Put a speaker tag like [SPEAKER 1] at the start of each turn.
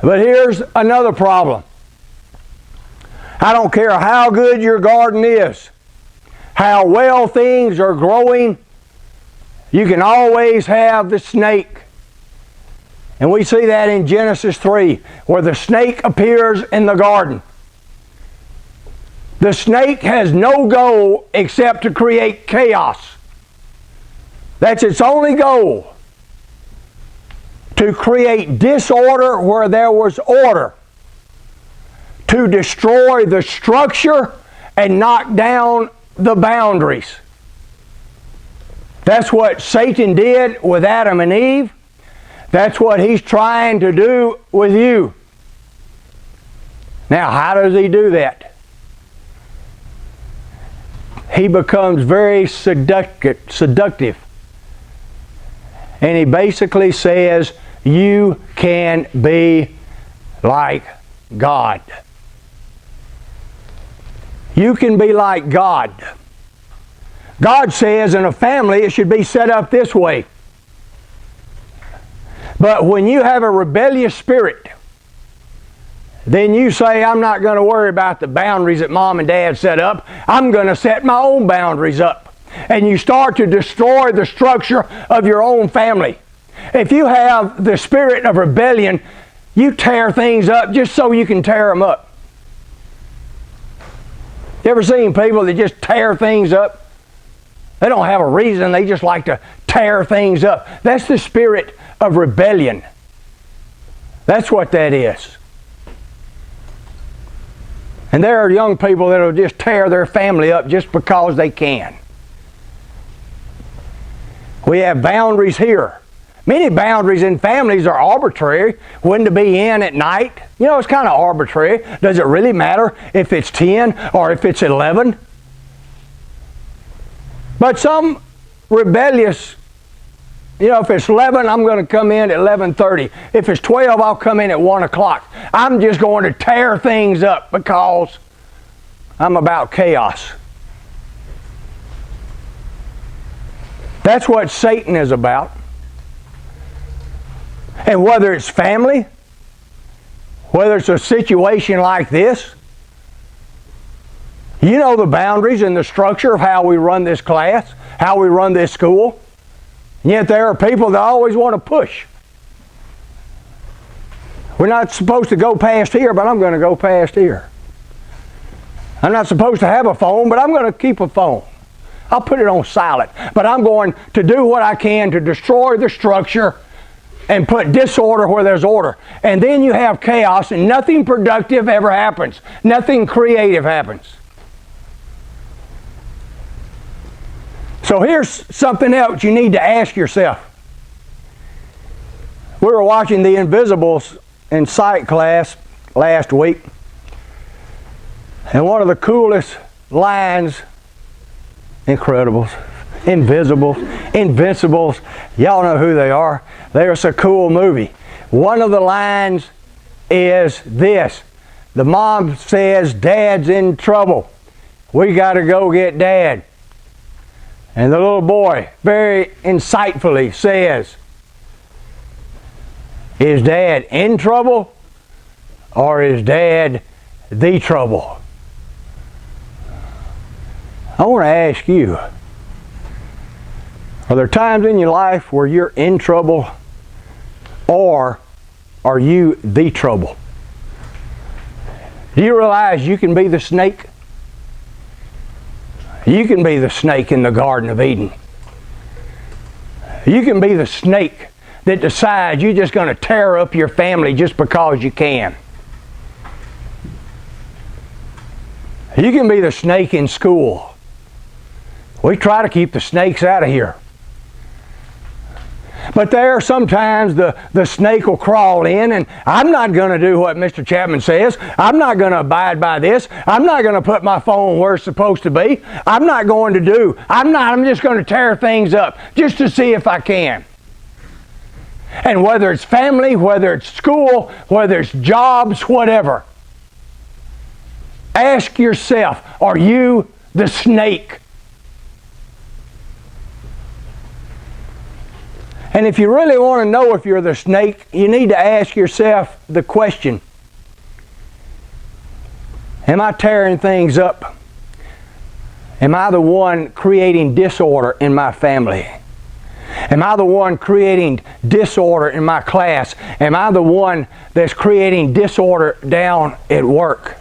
[SPEAKER 1] But here's another problem. I don't care how good your garden is, how well things are growing, you can always have the snake. And we see that in Genesis 3, where the snake appears in the garden. The snake has no goal except to create chaos. That's its only goal. To create disorder where there was order. To destroy the structure and knock down the boundaries. That's what Satan did with Adam and Eve. That's what he's trying to do with you. Now, how does he do that? He becomes very seductive. And he basically says, you can be like God. You can be like God. God says in a family it should be set up this way. But when you have a rebellious spirit, then you say, I'm not going to worry about the boundaries that Mom and Dad set up. I'm going to set my own boundaries up. And you start to destroy the structure of your own family. If you have the spirit of rebellion, you tear things up just so you can tear them up. You ever seen people that just tear things up? They don't have a reason. They just like to tear things up. That's the spirit of rebellion. That's what that is. And there are young people that will just tear their family up just because they can. We have boundaries here. Many boundaries in families are arbitrary. When to be in at night, you know, it's kind of arbitrary. Does it really matter if it's 10 or if it's 11? But some rebellious, you know, if it's 11, I'm going to come in at 11:30. If it's 12, I'll come in at 1 o'clock. I'm just going to tear things up because I'm about chaos. That's what Satan is about. And whether it's family, whether it's a situation like this, you know the boundaries and the structure of how we run this class, how we run this school. And yet there are people that always want to push. We're not supposed to go past here, but I'm going to go past here. I'm not supposed to have a phone, but I'm going to keep a phone. I'll put it on silent. But I'm going to do what I can to destroy the structure and put disorder where there's order. And then you have chaos and nothing productive ever happens. Nothing creative happens. So here's something else you need to ask yourself. We were watching The Invisibles in psych class last week. And one of the coolest lines, Incredibles, Invisibles, Invincibles, y'all know who they are. They're a cool movie. One of the lines is this. The mom says, Dad's in trouble. We got to go get Dad. And the little boy very insightfully says, is Dad in trouble or is Dad the trouble? I want to ask you, are there times in your life where you're in trouble or are you the trouble? Do you realize you can be the snake? You can be the snake in the Garden of Eden. You can be the snake that decides you're just going to tear up your family just because you can. You can be the snake in school. We try to keep the snakes out of here. But there sometimes the snake will crawl in, and I'm not going to do what Mr. Chapman says. I'm not going to abide by this. I'm not going to put my phone where it's supposed to be. I'm not going to do. I'm just going to tear things up just to see if I can. And whether it's family, whether it's school, whether it's jobs, whatever, ask yourself, are you the snake? And if you really want to know if you're the snake, you need to ask yourself the question, am I tearing things up? Am I the one creating disorder in my family? Am I the one creating disorder in my class? Am I the one that's creating disorder down at work?